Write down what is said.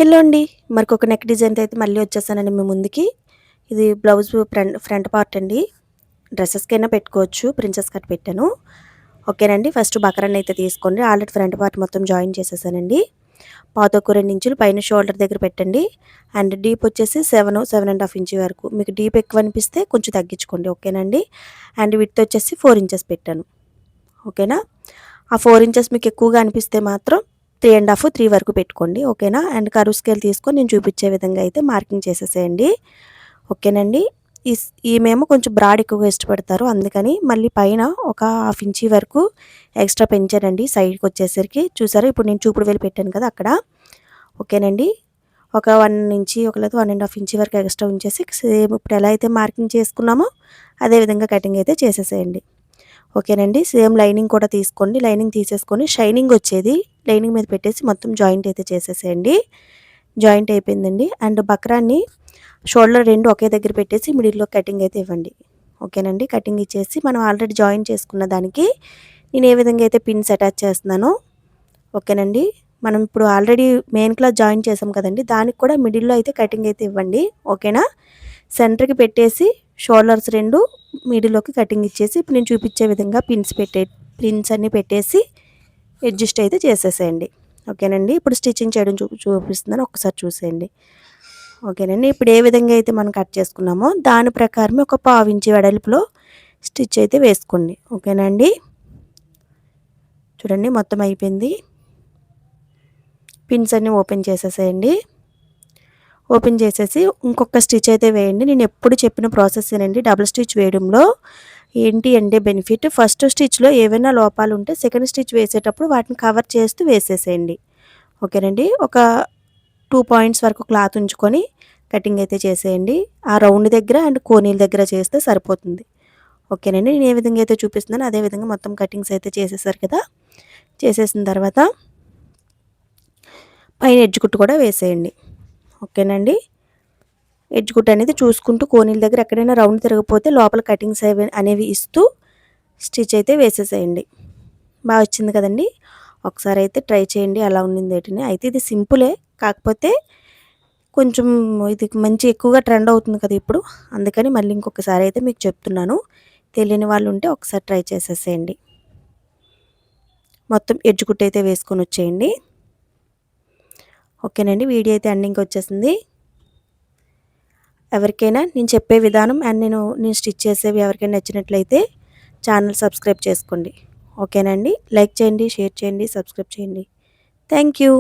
Hello అండి. మరికొక neck డిజైన్‌తో అయితే మళ్ళీ వచ్చేసానండి మీ ముందుకి. ఇది బ్లౌజ్ ఫ్రంట్ పార్ట్ అండి. డ్రెసెస్‌కైనా పెట్టుకోవచ్చు. ప్రిన్సెస్ కట్ పెట్టాను. ఓకేనండి. ఫస్ట్ బకరన్ అయితే తీసుకోండి. ఆల్రెడీ ఫ్రంట్ పార్ట్ మొత్తం జాయిన్ చేసేసానండి. పావుతక్కువ 2 ఇంచులు పైన షోల్డర్ దగ్గర పెట్టండి. అండ్ డీప్ వచ్చేసి 7.5 ఇంచ్ వరకు. మీకు డీప్ ఎక్కువ అనిపిస్తే కొంచెం తగ్గించుకోండి. ఓకేనండి. అండ్ విడ్త్ వచ్చేసి 4 ఇంచెస్ పెట్టాను. ఓకేనా. ఆ 4 ఇంచెస్ మీకు ఎక్కువగా అనిపిస్తే మాత్రం 3.5 వరకు పెట్టుకోండి. ఓకేనా. అండ్ కర్వ్ స్కేల్ తీసుకొని నేను చూపించే విధంగా అయితే మార్కింగ్ చేసేసేయండి. ఓకేనండి. ఈమెమో కొంచెం బ్రాడ్ ఎక్కువగా ఇష్టపడతారు, అందుకని మళ్ళీ పైన ఒక 1/2 ఇంచ్ వరకు ఎక్స్ట్రా పెంచానండి సైడ్కి వచ్చేసరికి. చూసారా, ఇప్పుడు నేను చూపుడు వేలు పెట్టాను కదా అక్కడ. ఓకేనండి. ఒక 1 ఇంచ్ లేదా 1.5 ఇంచ్ వరకు ఎక్స్ట్రా ఉంచేసి సేమ్ ఇప్పుడు ఎలా అయితే మార్కింగ్ చేసుకున్నామో అదే విధంగా కటింగ్ అయితే చేసేసేయండి. ఓకేనండి. సేమ్ లైనింగ్ కూడా తీసుకోండి. లైనింగ్ తీసేసుకొని షైనింగ్ వచ్చేది లైనింగ్ మీద పెట్టేసి మొత్తం జాయింట్ అయితే చేసేసేయండి. జాయింట్ అయిపోయిందండి. అండ్ బక్రాన్ని షోల్డర్ 2 ఒకే దగ్గర పెట్టేసి మిడిల్లో కటింగ్ అయితే ఇవ్వండి. ఓకేనండి. కటింగ్ ఇచ్చేసి మనం ఆల్రెడీ జాయిన్ చేసుకున్న దానికి నేను ఏ విధంగా అయితే పిన్స్ అటాచ్ చేస్తున్నానో, ఓకేనండి, మనం ఇప్పుడు ఆల్రెడీ మెయిన్ క్లాత్ జాయిన్ చేసాం కదండి, దానికి కూడా మిడిల్లో అయితే కటింగ్ అయితే ఇవ్వండి. ఓకేనా. సెంటర్కి పెట్టేసి షోల్డర్స్ 2 మిడిల్లోకి కటింగ్ ఇచ్చేసి ఇప్పుడు నేను చూపించే విధంగా పిన్స్ అన్నీ పెట్టేసి అడ్జస్ట్ అయితే చేసేసేయండి. ఓకేనండి. ఇప్పుడు స్టిచ్చింగ్ చేయడం చూపిస్తున్నాను, ఒకసారి చూసేయండి. ఓకేనండి. ఇప్పుడు ఏ విధంగా అయితే మనం కట్ చేసుకున్నామో దాని ప్రకారం ఒక 1/2 ఇంచ్ వెడల్పులో స్టిచ్ అయితే వేసుకోండి. ఓకేనండి. చూడండి, మొత్తం అయిపోయింది. పిన్స్ అన్నీ ఓపెన్ చేసేసేయండి. ఓపెన్ చేసేసి ఇంకొక స్టిచ్ అయితే వేయండి. నేను ఎప్పుడు చెప్పిన ప్రాసెస్ ఏనండి. డబుల్ స్టిచ్ వేయడంలో ఏంటి అంటే బెనిఫిట్, ఫస్ట్ స్టిచ్లో ఏవైనా లోపాలు ఉంటే సెకండ్ స్టిచ్ వేసేటప్పుడు వాటిని కవర్ చేస్తూ వేసేసేయండి. ఓకేనండి. ఒక 2 పాయింట్స్ వరకు క్లాత్ ఉంచుకొని కటింగ్ అయితే చేసేయండి. ఆ రౌండ్ దగ్గర అండ్ కోనీల దగ్గర చేస్తే సరిపోతుంది. ఓకేనండి. నేను ఏ విధంగా అయితే చూపిస్తున్నానో అదే విధంగా మొత్తం కటింగ్స్ అయితే చేసేసారు కదా. చేసేసిన తర్వాత పైన ఎడ్జ్ కుట్టు కూడా వేసేయండి. ఓకేనండి. ఎడ్జ్ కుట్ అనేది చూసుకుంటూ కోనీల దగ్గర ఎక్కడైనా రౌండ్ తిరగకపోతే లోపల కటింగ్స్ అనేవి ఇస్తూ స్టిచ్ అయితే వేసేసేయండి. బాగా వచ్చింది కదండి. ఒకసారి అయితే ట్రై చేయండి ఎలా ఉండింది ఏంటని. అయితే ఇది సింపులే, కాకపోతే కొంచెం ఇది మంచి ఎక్కువగా ట్రెండ్ అవుతుంది కదా ఇప్పుడు, అందుకని మళ్ళీ ఇంకొకసారి అయితే మీకు చెప్తున్నాను. తెలియని వాళ్ళు ఉంటే ఒకసారి ట్రై చేసేసేయండి. మొత్తం ఎడ్జ్ కుట్ అయితే వేసుకొని వచ్చేయండి. ఓకేనండి. వీడియో అయితే ఎండింగ్కి వచ్చేసింది. ఎవరికైనా నేను చెప్పే విధానం అండ్ నేను స్టిచ్ చేసేవి ఎవరికైనా నచ్చినట్లయితే ఛానల్ సబ్స్క్రైబ్ చేసుకోండి. ఓకేనండి. లైక్ చేయండి, షేర్ చేయండి, సబ్స్క్రైబ్ చేయండి. Thank you.